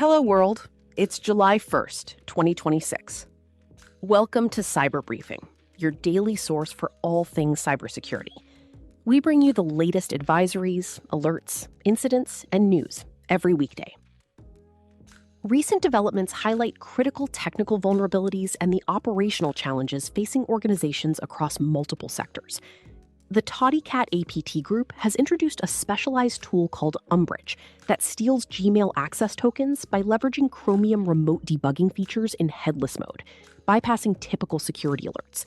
Hello, world. It's July 1st, 2026. Welcome to Cyber Briefing, your daily source for all things cybersecurity. We bring you the latest advisories, alerts, incidents, and news every weekday. Recent developments highlight critical technical vulnerabilities and the operational challenges facing organizations across multiple sectors. The ToddyCat APT group has introduced a specialized tool called Umbrage that steals Gmail access tokens by leveraging Chromium remote debugging features in headless mode, bypassing typical security alerts.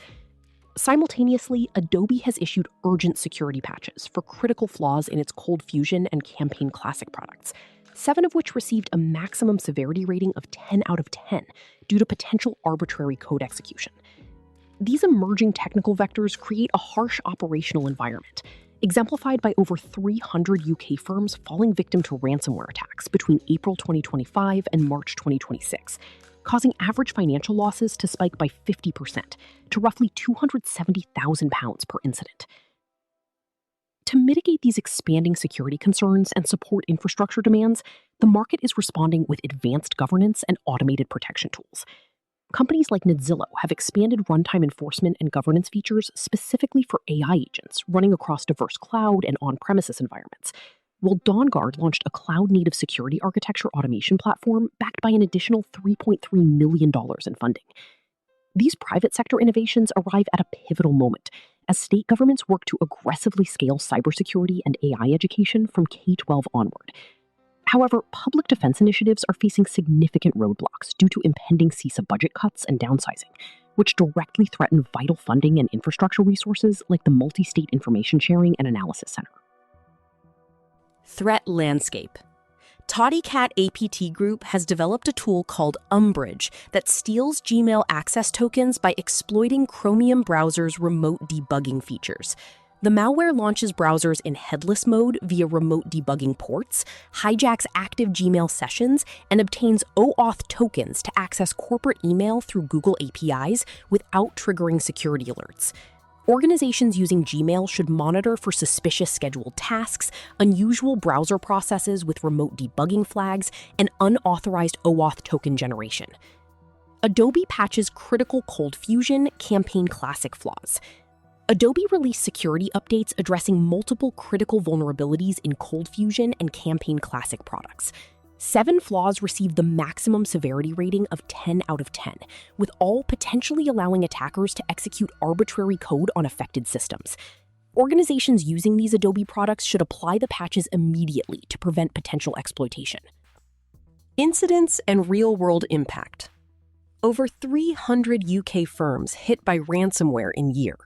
Simultaneously, Adobe has issued urgent security patches for critical flaws in its Cold Fusion and Campaign Classic products, 7 of which received a maximum severity rating of 10 out of 10 due to potential arbitrary code execution. These emerging technical vectors create a harsh operational environment, exemplified by over 300 UK firms falling victim to ransomware attacks between April 2025 and March 2026, causing average financial losses to spike by 50% to roughly £270,000 per incident. To mitigate these expanding security concerns and support infrastructure demands, the market is responding with advanced governance and automated protection tools. Companies like Nedzillo have expanded runtime enforcement and governance features specifically for AI agents running across diverse cloud and on-premises environments, while DawnGuard launched a cloud-native security architecture automation platform backed by an additional $3.3 million in funding. These private sector innovations arrive at a pivotal moment as state governments work to aggressively scale cybersecurity and AI education from K-12 onward. However, public defense initiatives are facing significant roadblocks due to impending CISA budget cuts and downsizing, which directly threaten vital funding and infrastructure resources like the Multi-State Information Sharing and Analysis Center. Threat landscape. ToddyCat APT Group has developed a tool called Umbrage that steals Gmail access tokens by exploiting Chromium browser's remote debugging features. The malware launches browsers in headless mode via remote debugging ports, hijacks active Gmail sessions, and obtains OAuth tokens to access corporate email through Google APIs without triggering security alerts. Organizations using Gmail should monitor for suspicious scheduled tasks, unusual browser processes with remote debugging flags, and unauthorized OAuth token generation. Adobe patches critical Cold Fusion Campaign Classic flaws. Adobe released security updates addressing multiple critical vulnerabilities in Cold Fusion and Campaign Classic products. 7 flaws received the maximum severity rating of 10 out of 10, with all potentially allowing attackers to execute arbitrary code on affected systems. Organizations using these Adobe products should apply the patches immediately to prevent potential exploitation. Incidents and real-world impact. Over 300 UK firms hit by ransomware in year.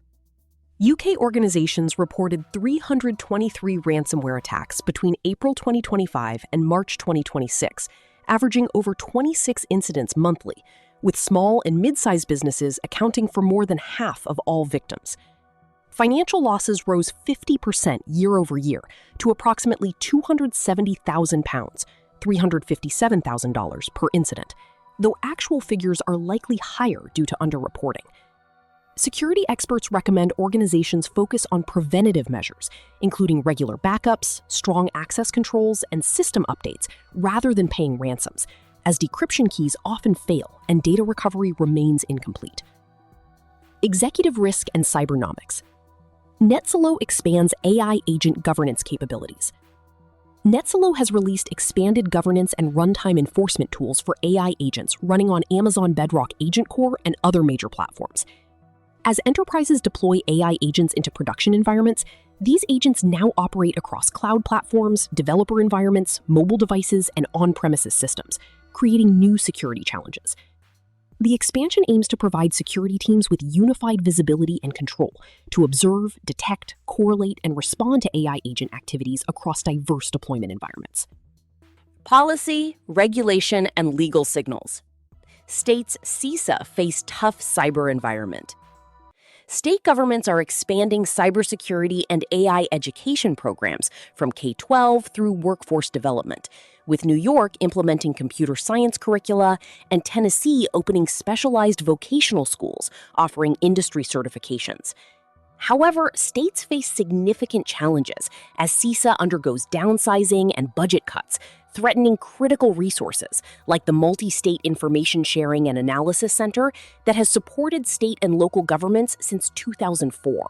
UK organizations reported 323 ransomware attacks between April 2025 and March 2026, averaging over 26 incidents monthly, with small and mid-sized businesses accounting for more than half of all victims. Financial losses rose 50% year over year to approximately £270,000, $357,000 per incident, though actual figures are likely higher due to underreporting. Security experts recommend organizations focus on preventative measures, including regular backups, strong access controls, and system updates, rather than paying ransoms, as decryption keys often fail and data recovery remains incomplete. Executive risk and cybernomics. Nedzillo expands AI agent governance capabilities. Nedzillo has released expanded governance and runtime enforcement tools for AI agents running on Amazon Bedrock Agent Core and other major platforms. As enterprises deploy AI agents into production environments, these agents now operate across cloud platforms, developer environments, mobile devices, and on-premises systems, creating new security challenges. The expansion aims to provide security teams with unified visibility and control to observe, detect, correlate, and respond to AI agent activities across diverse deployment environments. Policy, regulation, and legal signals. States' CISA face tough cyber environment. State governments are expanding cybersecurity and AI education programs from K-12 through workforce development, with New York implementing computer science curricula and Tennessee opening specialized vocational schools offering industry certifications. However, states face significant challenges as CISA undergoes downsizing and budget cuts, threatening critical resources like the Multi-State Information Sharing and Analysis Center that has supported state and local governments since 2004.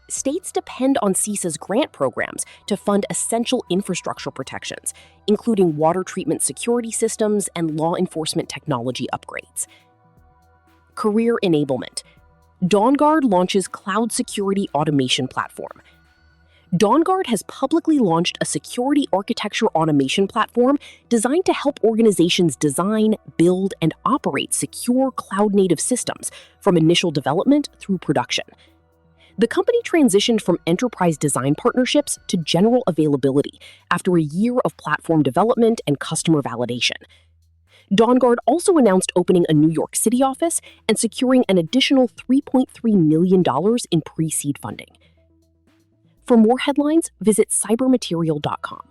States depend on CISA's grant programs to fund essential infrastructure protections, including water treatment security systems and law enforcement technology upgrades. Career enablement. DawnGuard launches cloud security automation platform. DawnGuard has publicly launched a security architecture automation platform designed to help organizations design, build, and operate secure cloud-native systems from initial development through production. The company transitioned from enterprise design partnerships to general availability after a year of platform development and customer validation. DawnGuard also announced opening a New York City office and securing an additional $3.3 million in pre-seed funding. For more headlines, visit cybermaterial.com.